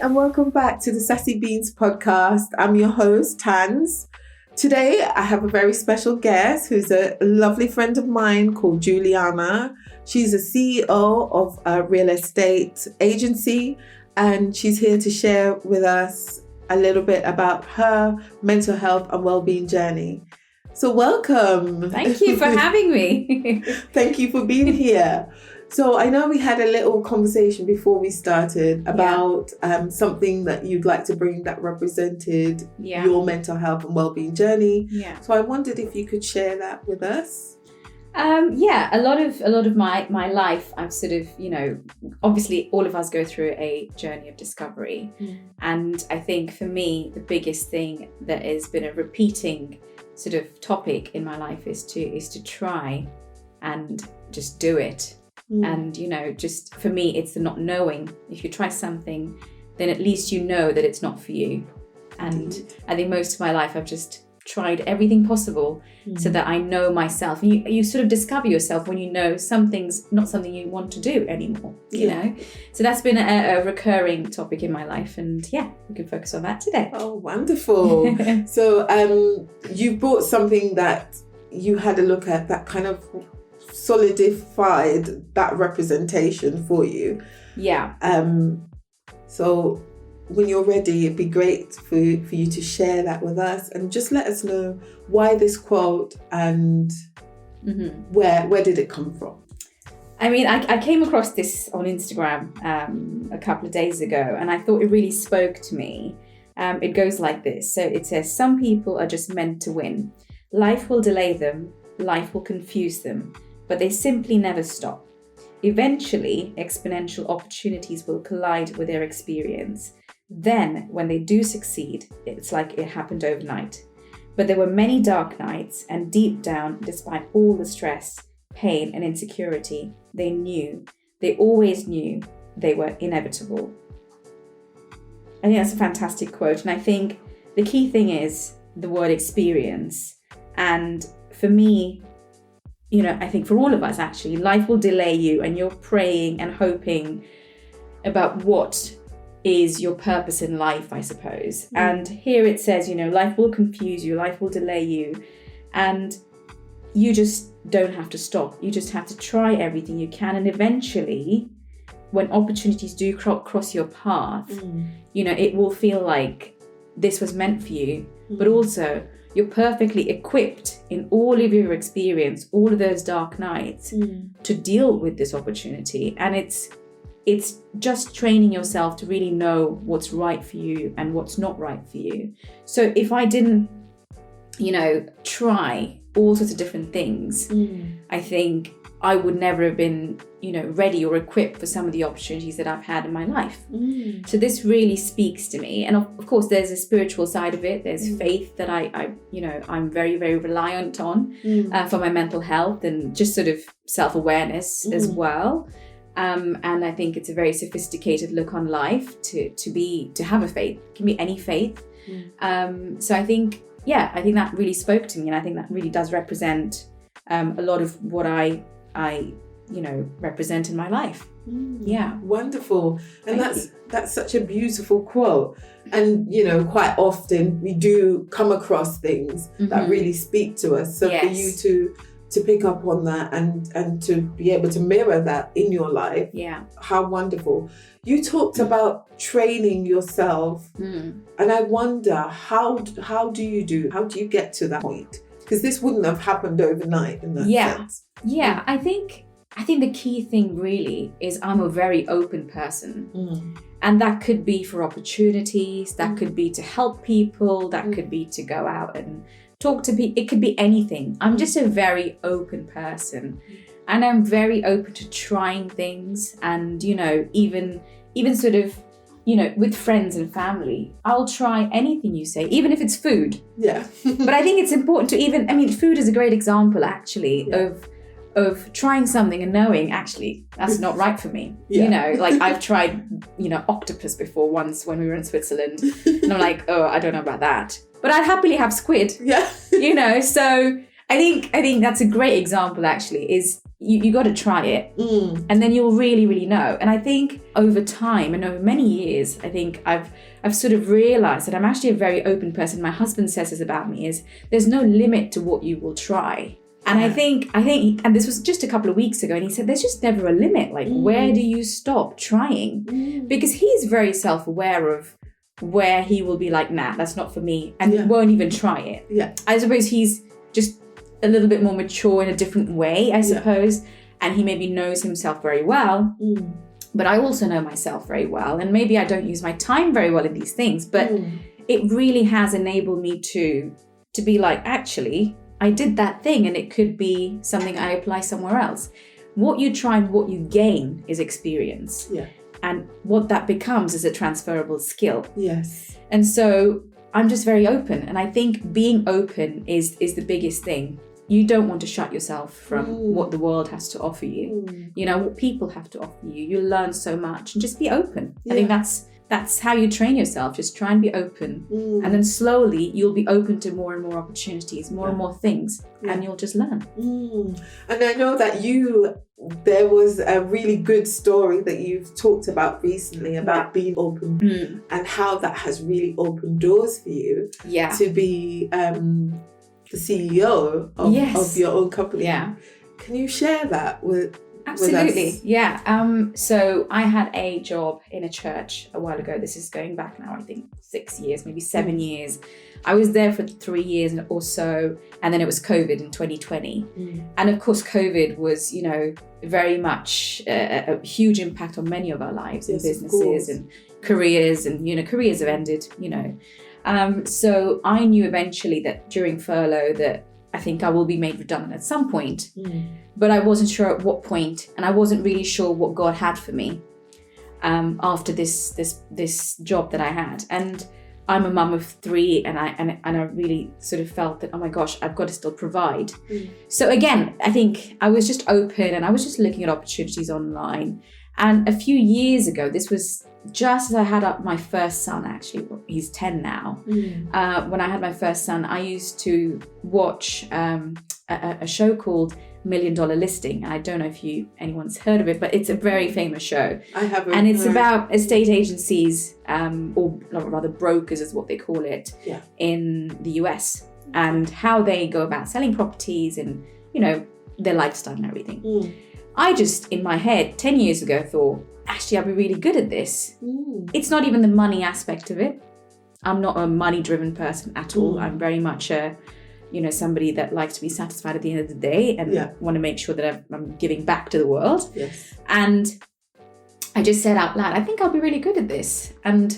and welcome back to the Sassy Beans podcast. I'm your host, Tans. Today, I have a very special guest who's a lovely friend of mine called Juliana. She's a CEO of a real estate agency, and she's here to share with us a little bit about her mental health and well-being journey. So welcome. Thank you for having me. Thank you for being here. So I know we had a little conversation before we started about something that you'd like to bring that represented your mental health and well-being journey. Yeah. So I wondered if you could share that with us. A lot of my life, I've sort of, obviously all of us go through a journey of discovery. And I think for me, the biggest thing that has been a repeating sort of topic in my life is to try and just do it. And, just for me, it's the not knowing. If you try something, then at least you know that it's not for you. And I think most of my life, I've just tried everything possible so that I know myself. And you sort of discover yourself when you know something's not something you want to do anymore, you know? So that's been a recurring topic in my life. And we can focus on that today. Oh, wonderful. So you brought something that you had a look at that kind of solidified that representation for you. So when you're ready, it'd be great for you to share that with us and just let us know why this quote and where did it come from? I mean, I came across this on Instagram a couple of days ago, and I thought it really spoke to me. It goes like this. So it says, some people are just meant to win. Life will delay them. Life will confuse them. But they simply never stop. Eventually, exponential opportunities will collide with their experience. Then, when they do succeed, it's like it happened overnight. But there were many dark nights, and deep down, despite all the stress, pain, and insecurity, they always knew they were inevitable. I think that's a fantastic quote. And I think the key thing is the word experience. And for me, I think for all of us, actually, life will delay you and you're praying and hoping about what is your purpose in life, I suppose. And here it says, life will confuse you, life will delay you. And you just don't have to stop. You just have to try everything you can. And eventually, when opportunities do cross your path, it will feel like this was meant for you. But also, you're perfectly equipped in all of your experience, all of those dark nights to deal with this opportunity. And it's just training yourself to really know what's right for you and what's not right for you. So if I didn't, try all sorts of different things, I think I would never have been, ready or equipped for some of the opportunities that I've had in my life. So this really speaks to me. And of course, there's a spiritual side of it. There's faith that I'm very, very reliant on for my mental health and just sort of self-awareness as well. And I think it's a very sophisticated look on life to have a faith. It can be any faith. So I think that really spoke to me, and I think that really does represent a lot of what I represent in my life. Wonderful. And that's such a beautiful quote. And quite often we do come across things that really speak to us. So for you to pick up on that and to be able to mirror that in your life, how wonderful. You talked about training yourself, and I wonder how do you get to that point? Because this wouldn't have happened overnight in that sense. I think the key thing really is I'm a very open person. And that could be for opportunities, that could be to help people, that could be to go out and talk to people. It could be anything. I'm just a very open person. And I'm very open to trying things. And, even sort of, with friends and family, I'll try anything you say, even if it's food. Yeah. But I think it's important to food is a great example, actually, of trying something and knowing, actually, that's not right for me. I've tried, octopus before once when we were in Switzerland. And I'm like, oh, I don't know about that. But I'd happily have squid. Yeah. So I think that's a great example, actually, is you got to try it, and then you'll really, really know. And I think over time and over many years, I think I've sort of realized that I'm actually a very open person. My husband says this about me, is there's no limit to what you will try. And I think, and this was just a couple of weeks ago, and he said, there's just never a limit. Like, where do you stop trying? Because he's very self-aware of where he will be like, nah, that's not for me, and won't even try it. Yeah. I suppose he's just a little bit more mature in a different way, I suppose. And he maybe knows himself very well. But I also know myself very well. And maybe I don't use my time very well in these things, but it really has enabled me to be like, actually, I did that thing, and it could be something I apply somewhere else. What you try and what you gain is experience. Yeah. And what that becomes is a transferable skill. Yes. And so I'm just very open. And I think being open is the biggest thing. You don't want to shut yourself from what the world has to offer you. You know, what people have to offer you. You learn so much, and just be open. I think that's how you train yourself. Just try and be open. And then slowly you'll be open to more and more opportunities, more and more things, and you'll just learn. And I know that there was a really good story that you've talked about recently about being open and how that has really opened doors for you to be the CEO of your own company. Yeah. Can you share that with Absolutely. Yeah. So I had a job in a church a while ago. This is going back now, I think 6 years, maybe 7 years. I was there for 3 years or so, and then it was COVID in 2020. And of course, COVID was, you know, very much a huge impact on many of our lives and businesses and careers, and, you know, careers have ended, you know. So I knew eventually that during furlough that I think I will be made redundant at some point, but I wasn't sure at what point, and I wasn't really sure what God had for me after this job that I had. And I'm a mum of 3, and I really sort of felt that, oh my gosh, I've got to still provide. So again, I think I was just open, and I was just looking at opportunities online. And a few years ago, this was just as I had up my first son, actually, he's 10 now. When I had my first son, I used to watch a show called $1 Million Listing. I don't know if anyone's heard of it, but it's a very famous show. I haven't. And it's about estate agencies, or rather brokers is what they call it, in the US, and how they go about selling properties and, you know, their lifestyle and everything. I just, in my head, 10 years ago, thought, actually, I'll be really good at this. It's not even the money aspect of it. I'm not a money-driven person at all. I'm very much somebody that likes to be satisfied at the end of the day and want to make sure that I'm giving back to the world. Yes. And I just said out loud, I think I'll be really good at this. And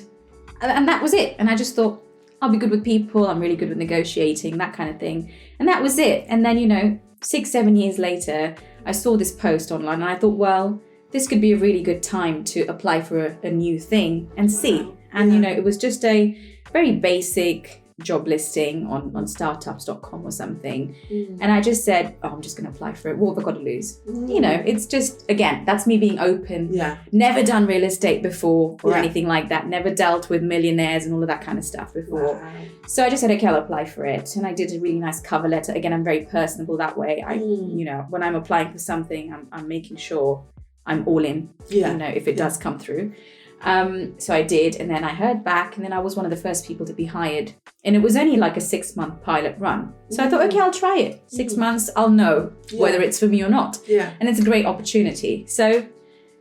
that was it. And I just thought, I'll be good with people. I'm really good with negotiating, that kind of thing. And that was it. And then, 6-7 years later, I saw this post online, and I thought, well, this could be a really good time to apply for a new thing and see. And, it was just a very basic job listing on startups.com or something. And I just said, I'm just going to apply for it. What have I got to lose? It's just, again, that's me being open. Never done real estate before or anything like that. Never dealt with millionaires and all of that kind of stuff before. Wow. So I just said, okay, I'll apply for it. And I did a really nice cover letter. Again, I'm very personable that way. When I'm applying for something, I'm making sure I'm all in, if it does come through. So I did, and then I heard back, and then I was one of the first people to be hired. And it was only like a 6-month pilot run. So I thought, okay, I'll try it. 6 months, I'll know whether it's for me or not. Yeah. And it's a great opportunity. So,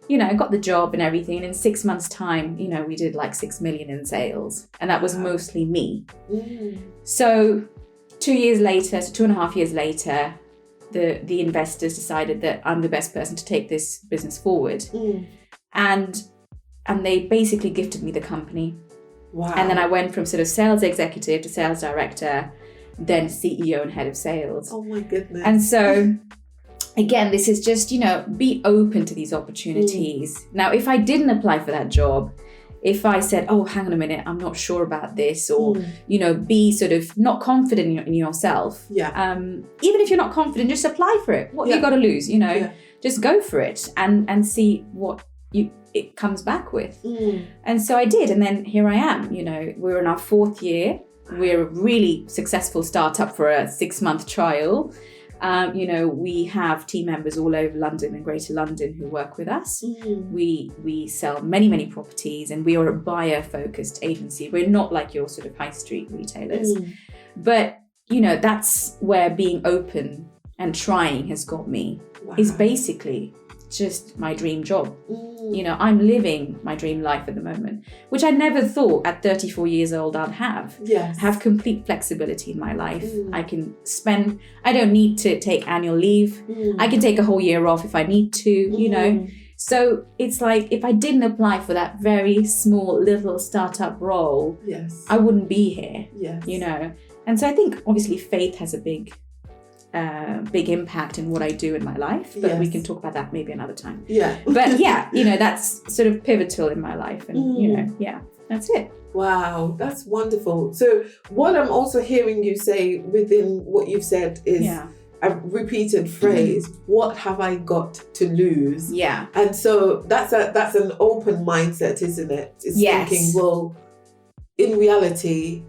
I got the job and everything. And in 6 months' time, we did like 6 million in sales. And that was mostly me. So 2 years later, so 2.5 years later, the investors decided that I'm the best person to take this business forward. And they basically gifted me the company. Wow. And then I went from sort of sales executive to sales director, then CEO and head of sales. Oh my goodness. And so, again, this is just, be open to these opportunities. Now, if I didn't apply for that job, if I said, oh, hang on a minute, I'm not sure about this, or, be sort of not confident in yourself. Yeah. Even if you're not confident, just apply for it. What have you got to lose, Just go for it and see what it comes back with. And so I did, and then here I am. We're in our 4th year. We're a really successful startup for a 6-month trial. We have team members all over London and Greater London who work with us. We sell many, many properties, and we are a buyer-focused agency. We're not like your sort of high street retailers. But, that's where being open and trying has got me. Wow. Is basically just my dream job. I'm living my dream life at the moment, which I never thought at 34 years old I'd have. Yes. Have complete flexibility in my life. I don't need to take annual leave. I can take a whole year off if I need to, So it's like, if I didn't apply for that very small little startup role, yes, I wouldn't be here, yes. And so I think obviously faith has a big impact in what I do in my life, but we can talk about that maybe another time. Yeah. But that's sort of pivotal in my life, and that's it. Wow, that's wonderful. So what I'm also hearing you say within what you've said is a repeated phrase, what have I got to lose? Yeah. And so that's an open mindset, isn't it? It's thinking, well, in reality,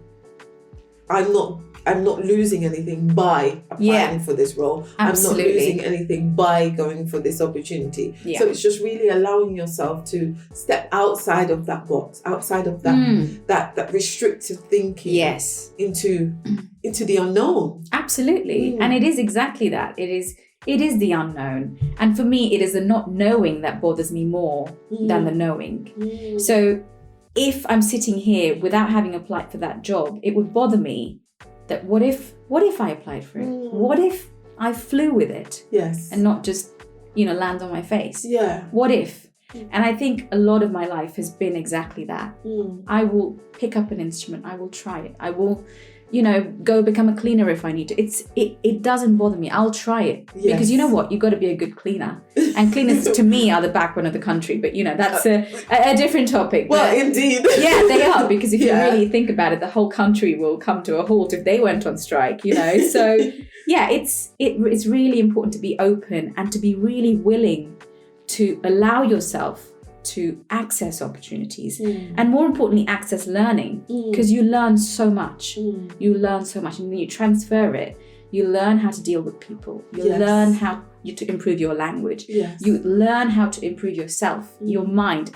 I'm not losing anything by applying for this role. Absolutely. I'm not losing anything by going for this opportunity. Yeah. So it's just really allowing yourself to step outside of that box, outside of that restrictive thinking, into the unknown. Absolutely. And it is exactly that. It is the unknown. And for me, it is the not knowing that bothers me more than the knowing. So if I'm sitting here without having applied for that job, it would bother me that what if I applied for it? What if I flew with it? Yes. And not just, land on my face? Yeah. What if? And I think a lot of my life has been exactly that. I will pick up an instrument. I will try it. I will, go become a cleaner if I need to. It doesn't bother me. I'll try it. Yes. Because you know what? You've got to be a good cleaner. And cleaners to me are the backbone of the country. But, that's a different topic. Well, but, indeed. Yeah, they are. Because if you really think about it, the whole country will come to a halt if they went on strike, So, it's really important to be open and to be really willing to allow yourself to access opportunities and, more importantly, access learning, because you learn so much. You learn so much, and then you transfer it. You learn how to deal with people. You learn how to improve your language. Yes. You learn how to improve yourself, your mind.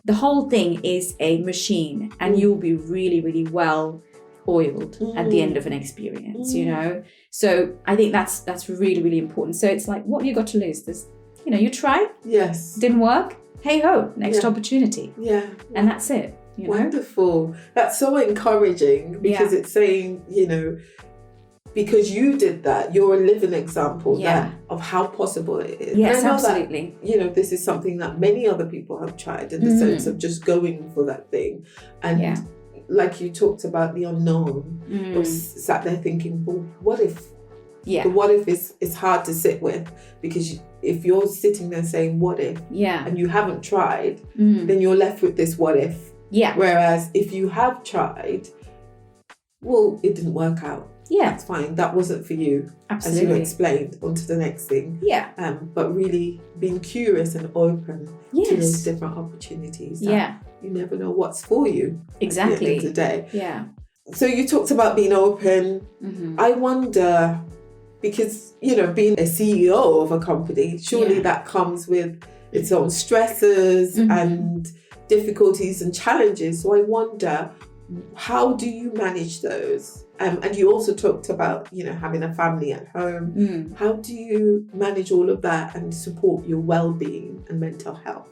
The whole thing is a machine, and you'll be really, really well oiled at the end of an experience. So I think that's really, really important. So it's like, what have you got to lose? You tried. Yes. Didn't work. Hey ho, next opportunity. Yeah. And that's it. Wonderful. That's so encouraging, because it's saying, because you did that, you're a living example of how possible it is. Yes, and I know absolutely. That, this is something that many other people have tried, in the sense of just going for that thing. And like you talked about the unknown, I was sat there thinking, well, what if? Yeah. The what if is hard to sit with, because if you're sitting there saying what if, and you haven't tried, then you're left with this what if. Yeah. Whereas if you have tried, well, it didn't work out. Yeah. That's fine. That wasn't for you. Absolutely. As you explained, on to the next thing. Yeah. But really being curious and open to those different opportunities. You never know what's for you. Exactly. At the end of the day. Yeah. So you talked about being open. I wonder, because, being a CEO of a company, surely that comes with its own stresses and difficulties and challenges. So I wonder, how do you manage those? And you also talked about, having a family at home. How do you manage all of that and support your well-being and mental health?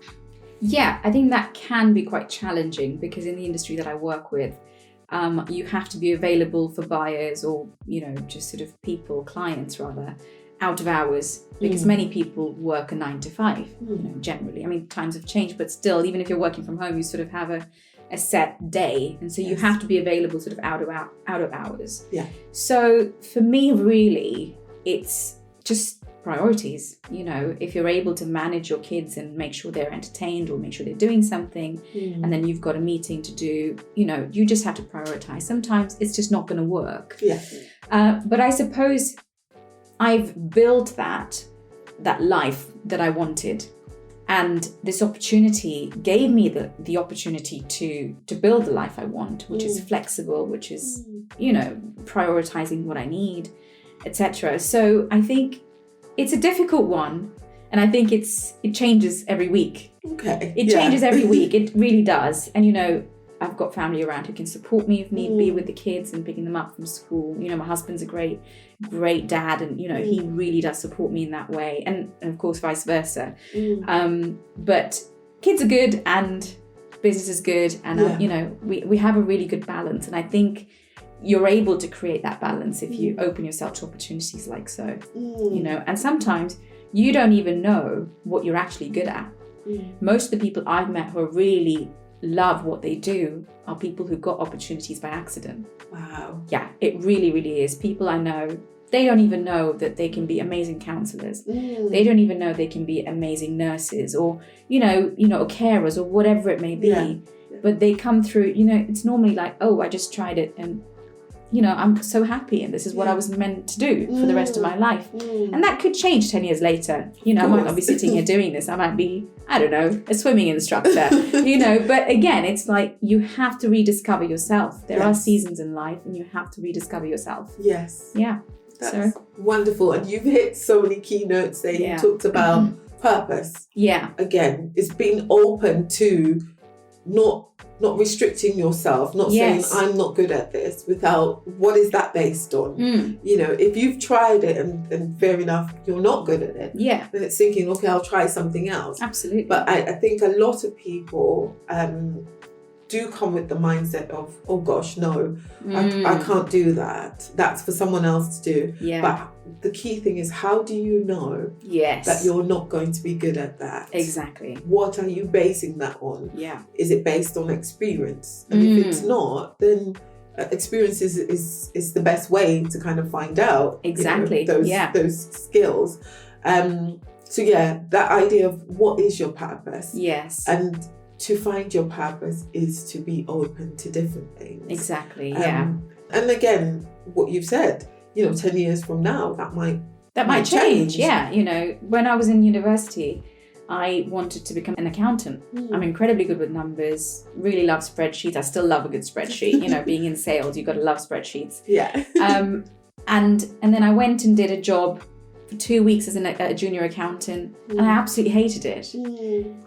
Yeah, I think that can be quite challenging, because in the industry that I work with, you have to be available for buyers or, just sort of clients rather, out of hours, because many people work a 9 to 5, generally. I mean, times have changed, but still, even if you're working from home, you sort of have a set day. And so you have to be available sort of out of hours. Yeah. So for me, really, it's just priorities. If you're able to manage your kids and make sure they're entertained or make sure they're doing something, and then you've got a meeting to do, you just have to prioritize. Sometimes it's just not going to work. Yeah. But I suppose I've built that life that I wanted, and this opportunity gave me the opportunity to build the life I want, which is flexible, which is prioritizing what I need. etc. So I think it's a difficult one, and I think it changes every week. Okay. It changes every week. It really does. And, you know, I've got family around who can support me if need be with the kids and picking them up from school. You know, my husband's a great dad, and, you know, he really does support me in that way. And of course, vice versa. But kids are good and business is good. And, you know, we have a really good balance. And I think you're able to create that balance if you open yourself to opportunities like so, you know. And sometimes you don't even know what you're actually good at. Most of the people I've met who really love what they do are people who got opportunities by accident. Wow. Yeah, it really, really is. People I know, they don't even know that they can be amazing counselors. They don't even know they can be amazing nurses or, you know, or carers or whatever it may be. Yeah. But they come through, you know, it's normally like, oh, I just tried it and, you know, I'm so happy and this is what I was meant to do for the rest of my life. And that could change 10 years later. You know, I might not be sitting here doing this. I might be, I don't know, a swimming instructor, you know. But again, it's like you have to rediscover yourself. There are seasons in life and you have to rediscover yourself. Yes. Yeah. That's wonderful. And you've hit so many keynotes there. You talked about purpose. Yeah. Again, it's being open to not restricting yourself, not saying I'm not good at this without what is that based on? You know, if you've tried it and fair enough, you're not good at it. Yeah. Then it's thinking, okay, I'll try something else. Absolutely. But I think a lot of people do come with the mindset of, oh gosh, no, I can't do that. That's for someone else to do. Yeah. But the key thing is, how do you know that you're not going to be good at that? Exactly. What are you basing that on? Yeah. Is it based on experience? And if it's not, then experience is the best way to kind of find out exactly those skills. So yeah, that idea of what is your purpose? Yes. And to find your purpose is to be open to different things. Exactly. Yeah. And again, what you've said, you know, 10 years from now, that might change. Yeah. You know, when I was in university, I wanted to become an accountant. I'm incredibly good with numbers, really love spreadsheets. I still love a good spreadsheet. You know, being in sales, you've got to love spreadsheets. Yeah. And then I went and did a job for 2 weeks as a junior accountant, and I absolutely hated it.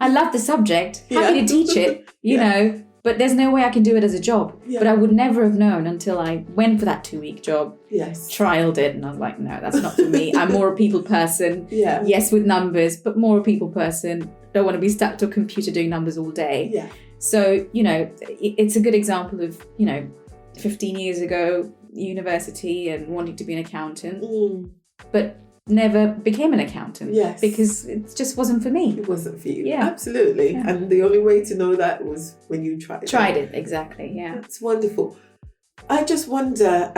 I love the subject, happy to teach it, you know, but there's no way I can do it as a job. But I would never have known until I went for that 2-week job, trialed it, and I was like, no, that's not for me. I'm more a people person. Yes, with numbers, but more a people person. Don't want to be stuck to a computer doing numbers all day. So, you know, it's a good example of, you know, 15 years ago, university and wanting to be an accountant, but never became an accountant because it just wasn't for me. It wasn't for you. Absolutely. And the only way to know that was when you tried it. Exactly. That's wonderful. I just wonder,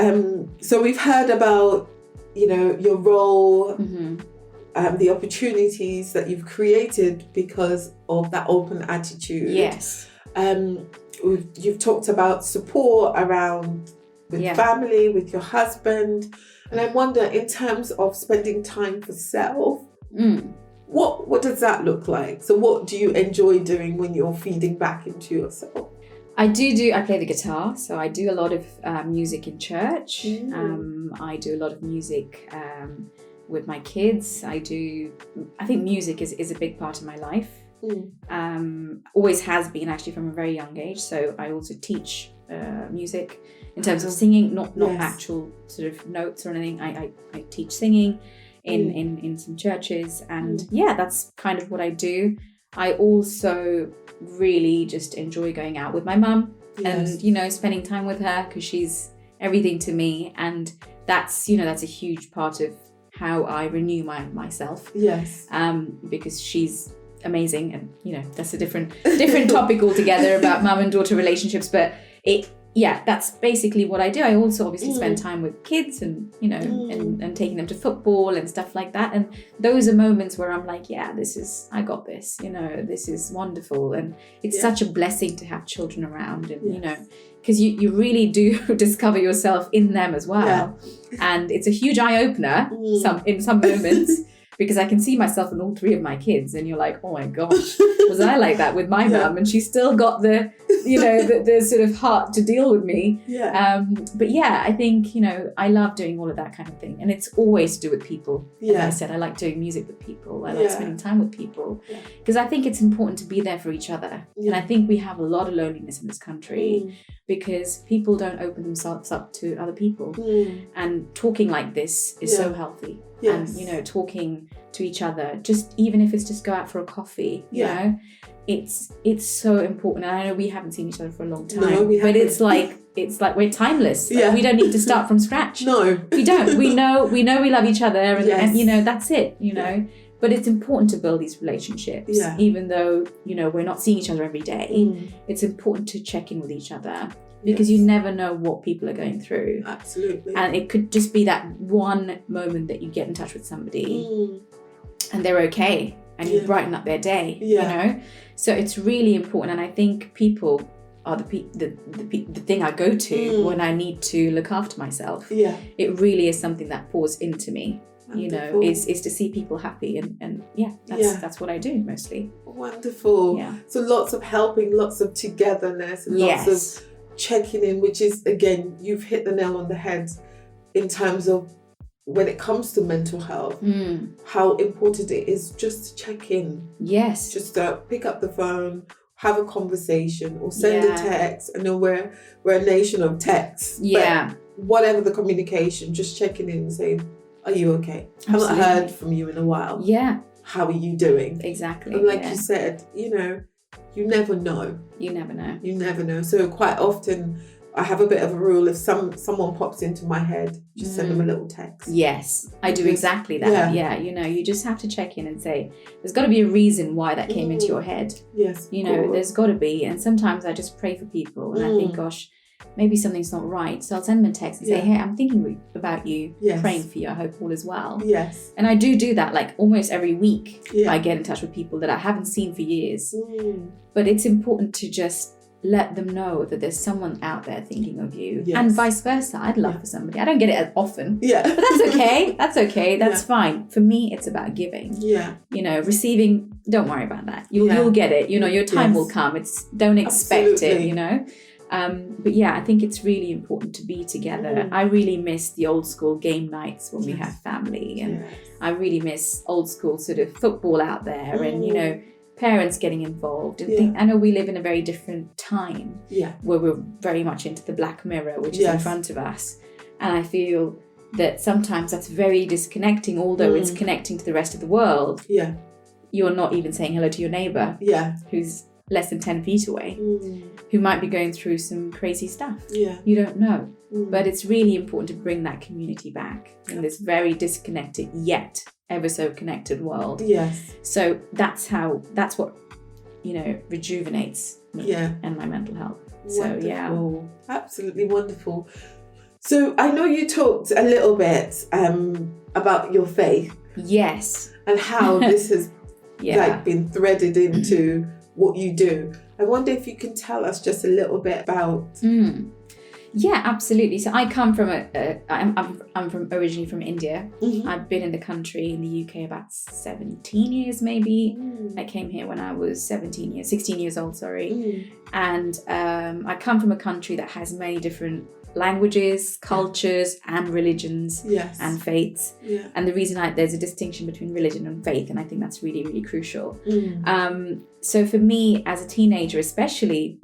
so we've heard about, you know, your role, the opportunities that you've created because of that open attitude. You've talked about support around with family, with your husband. And I wonder, in terms of spending time for self, what does that look like? So what do you enjoy doing when you're feeding back into yourself? I play the guitar, so I do a lot of music in church. I do a lot of music with my kids. I think music is a big part of my life. Always has been, actually, from a very young age. So I also teach music in terms of singing, not actual sort of notes or anything. I teach singing in some churches, and that's kind of what I do. I also really just enjoy going out with my mum and, you know, spending time with her because she's everything to me, and that's, you know, that's a huge part of how I renew myself. Because she's amazing, and, you know, that's a different topic altogether about mum and daughter relationships, but that's basically what I do. I also obviously spend time with kids and, you know, and taking them to football and stuff like that. And those are moments where I'm like, I got this, you know, this is wonderful. And it's such a blessing to have children around, and, you know, because you really do discover yourself in them as well. And it's a huge eye-opener in some moments. Because I can see myself in all three of my kids, and you're like, oh my gosh, was I like that with my mum? And she's still got the the sort of heart to deal with me. Yeah. But yeah, I think, I love doing all of that kind of thing. And it's always to do with people. As I said, I like doing music with people. I like spending time with people. Because I think it's important to be there for each other. And I think we have a lot of loneliness in this country because people don't open themselves up to other people. And talking like this is so healthy. Yes. And, talking to each other, just even if it's just go out for a coffee, you know, it's so important. And I know we haven't seen each other for a long time, but it's like we're timeless. Like, we don't need to start from scratch. No, we don't. We know we love each other, and that's it. But it's important to build these relationships, even though we're not seeing each other every day. It's important to check in with each other. Because you never know what people are going through. Absolutely. And it could just be that one moment that you get in touch with somebody and they're okay and you brighten up their day, So it's really important. And I think people are the thing I go to when I need to look after myself. Yeah. It really is something that pours into me. Wonderful. Is to see people happy and that's what I do mostly. Wonderful. Yeah. So lots of helping, lots of togetherness, and lots of checking in, which is, again, you've hit the nail on the head in terms of when it comes to mental health, how important it is just to check in. Yes. Just pick up the phone, have a conversation, or send a text. I know we're a nation of texts. Yeah. But whatever the communication, just checking in and saying, are you okay? Absolutely. Haven't heard from you in a while. Yeah. How are you doing? Exactly. And like you said, you never know. You never know. You never know. So quite often I have a bit of a rule. If someone pops into my head, just send them a little text. Yes, I do exactly that. Yeah, you just have to check in and say, there's got to be a reason why that came into your head. Yes. There's got to be. And sometimes I just pray for people and I think, gosh, maybe something's not right. So I'll send them a text and say, hey, I'm thinking about you, praying for you. I hope all is well. Yes. And I do that like almost every week. I get in touch with people that I haven't seen for years. But it's important to just let them know that there's someone out there thinking of you. Yes. And vice versa. I'd love for somebody. I don't get it as often. But that's okay. That's okay. That's fine. For me, it's about giving. Receiving, don't worry about that. You'll get it. Your time will come. Don't expect it, But I think it's really important to be together. I really miss the old school game nights when we have family, and I really miss old school sort of football out there, and parents getting involved. And I know we live in a very different time where we're very much into the black mirror, which is in front of us, and I feel that sometimes that's very disconnecting, although it's connecting to the rest of the world. You're not even saying hello to your neighbour who's less than 10 feet away, who might be going through some crazy stuff. You don't know. But it's really important to bring that community back in this very disconnected yet ever so connected world. So that's what rejuvenates me and my mental health. Wonderful. Absolutely wonderful. So I know you talked a little bit about your faith. Yes. And how this has been threaded into what you do. I wonder if you can tell us just a little bit about. Yeah, absolutely. So I come from I'm originally from India. I've been in the country in the UK about 17 years maybe. I came here when I was 16 years old, And I come from a country that has many different languages, cultures, and religions, and faiths. And the reason there's a distinction between religion and faith, and I think that's really, really crucial. So for me, as a teenager especially,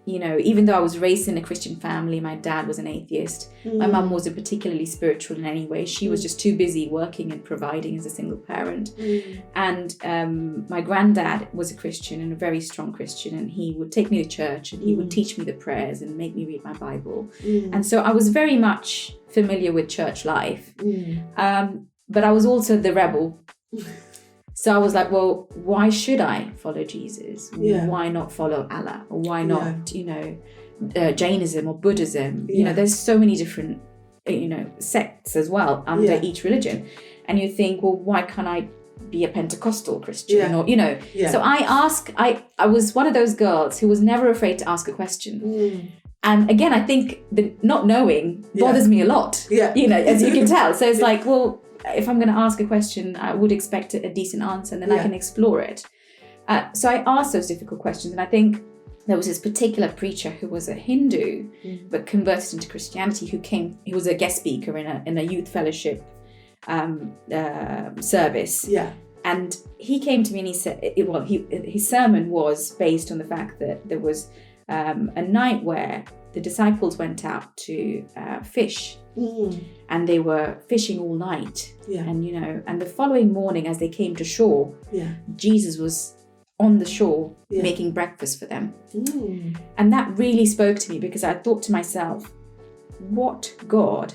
even though I was raised in a Christian family, my dad was an atheist. My mum wasn't particularly spiritual in any way. She was just too busy working and providing as a single parent. And my granddad was a Christian, and a very strong Christian, and he would take me to church and he would teach me the prayers and make me read my Bible. And so I was very much familiar with church life. But I was also the rebel. So I was like, well, why should I follow Jesus? Why not follow Allah? Or why not, Jainism or Buddhism? There's so many different, sects as well under each religion. And you think, well, why can't I be a Pentecostal Christian? Or, So I was one of those girls who was never afraid to ask a question. And again, I think the not knowing bothers me a lot, as you can tell. So it's like, well, if I'm going to ask a question, I would expect a decent answer, and then I can explore it. So I ask those difficult questions, and I think there was this particular preacher who was a Hindu, but converted into Christianity, he was a guest speaker in a youth fellowship service. Yeah. And he came to me and he said, his sermon was based on the fact that there was a night where the disciples went out to fish, and they were fishing all night. Yeah. And the following morning, as they came to shore, Jesus was on the shore making breakfast for them. And that really spoke to me, because I thought to myself, what God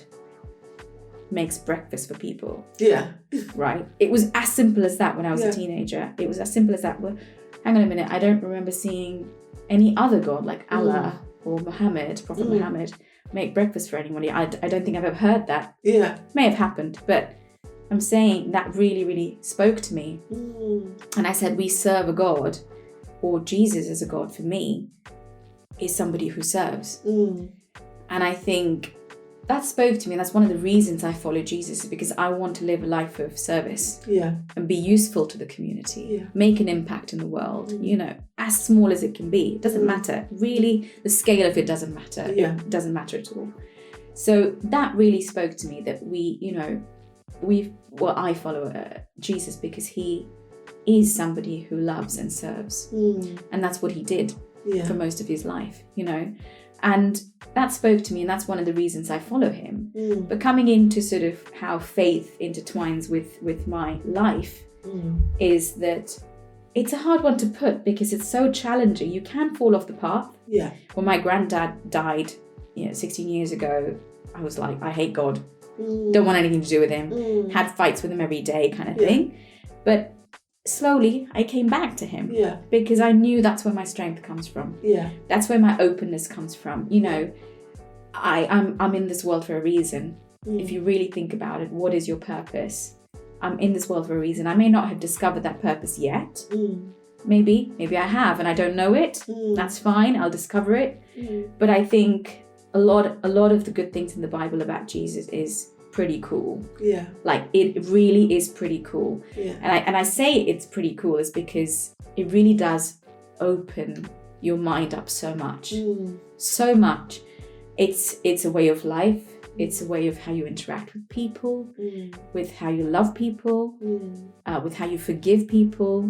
makes breakfast for people? Yeah. Right? It was as simple as that when I was a teenager. It was as simple as that. Well, hang on a minute, I don't remember seeing any other God like Allah or Muhammad, Prophet Muhammad, make breakfast for anybody. I don't think I've ever heard that. Yeah. May have happened, but I'm saying that really, really spoke to me. And I said, we serve a God, or Jesus as a God for me, is somebody who serves. And I think that spoke to me. That's one of the reasons I follow Jesus, is because I want to live a life of service and be useful to the community, make an impact in the world, as small as it can be. It doesn't matter. Really, the scale of it doesn't matter. It doesn't matter at all. So that really spoke to me, that I follow Jesus because he is somebody who loves and serves. And that's what he did for most of his life, And that spoke to me, and that's one of the reasons I follow him. But coming into sort of how faith intertwines with my life is that it's a hard one to put, because it's so challenging. You can fall off the path. Yeah. When my granddad died, 16 years ago, I was like, I hate God. Don't want anything to do with him. Had fights with him every day kind of thing. But slowly I came back to him because I knew that's where my strength comes from. That's where my openness comes from. I'm in this world for a reason. If you really think about it, what is your purpose? I'm in this world for a reason. I may not have discovered that purpose yet. Maybe I have and I don't know it. That's fine. I'll discover it. But I think a lot of the good things in the Bible about Jesus is pretty cool. Like, it really is pretty cool. And I say it's pretty cool is because it really does open your mind up so much. So much. It's a way of life. It's a way of how you interact with people, with how you love people, with how you forgive people.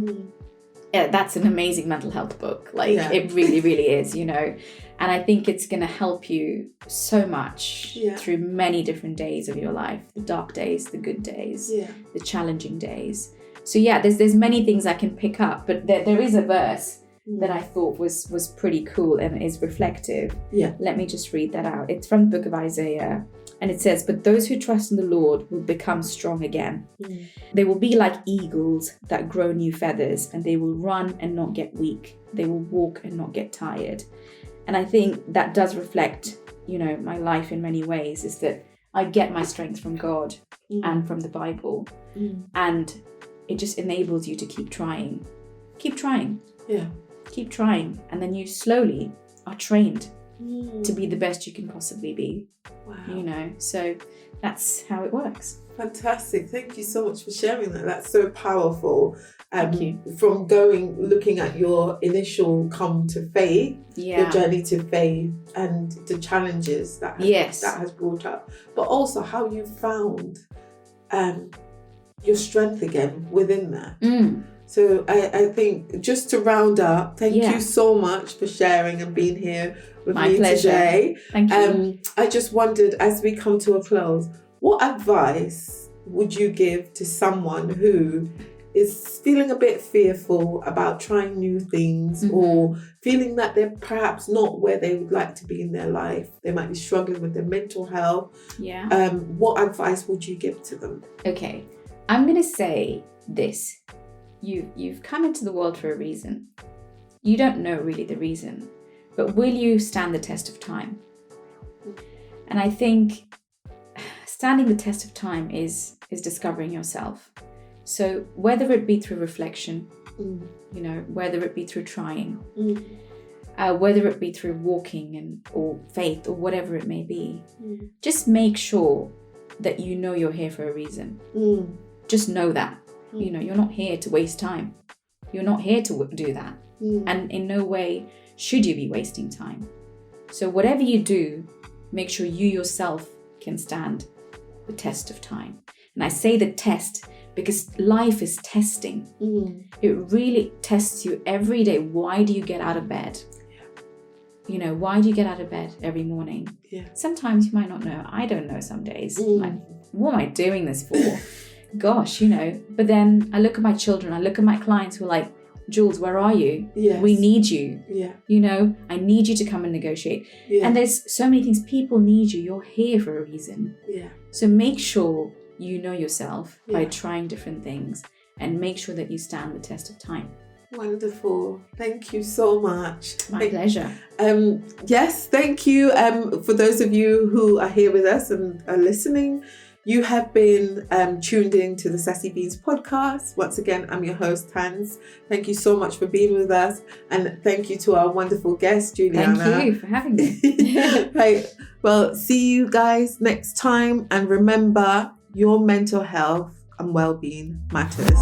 That's an amazing mental health book. It really, really is, And I think it's going to help you so much through many different days of your life. The dark days, the good days, the challenging days. So there's many things I can pick up, but there is a verse that I thought was pretty cool and is reflective. Let me just read that out. It's from the book of Isaiah. And it says, but those who trust in the Lord will become strong again. They will be like eagles that grow new feathers, and they will run and not get weak. They will walk and not get tired. And I think that does reflect, my life in many ways, is that I get my strength from God and from the Bible. And it just enables you to keep trying. Keep trying. Keep trying. And then you slowly are trained to be the best you can possibly be. Wow. So that's how it works. Fantastic. Thank you so much for sharing that. That's so powerful. Thank you. From looking at your initial come to faith, your journey to faith, and the challenges that has brought up, but also how you found your strength again within that. So I think, just to round up, thank you so much for sharing and being here with me today. Thank you. I just wondered, as we come to a close, what advice would you give to someone who is feeling a bit fearful about trying new things, or feeling that they're perhaps not where they would like to be in their life? They might be struggling with their mental health. What advice would you give to them? Okay, I'm going to say this. You've come into the world for a reason. You don't know really the reason, but will you stand the test of time? And I think standing the test of time is discovering yourself. So whether it be through reflection, whether it be through trying, whether it be through walking or faith or whatever it may be, just make sure that you're here for a reason. Just know that. You're not here to waste time. You're not here to do that. And in no way should you be wasting time? So whatever you do, make sure you yourself can stand the test of time. And I say the test because life is testing. It really tests you every day. Why do you get out of bed? You know, why do you get out of bed every morning? Sometimes you might not know. I don't know some days. Like, what am I doing this for? Gosh, you know. But then I look at my children, I look at my clients who are like, Jules, where are you? We need you. You know, I need you to come and negotiate. And there's so many things. People need you. You're here for a reason. So make sure you know yourself by trying different things, and make sure that you stand the test of time. Wonderful. Thank you so much. My pleasure. Yes, thank you. For those of you who are here with us and are listening, you have been tuned in to the Sassy Beans podcast. Once again, I'm your host, Hans. Thank you so much for being with us. And thank you to our wonderful guest, Juliana. Thank you for having me. Right. Well, see you guys next time. And remember, your mental health and well-being matters.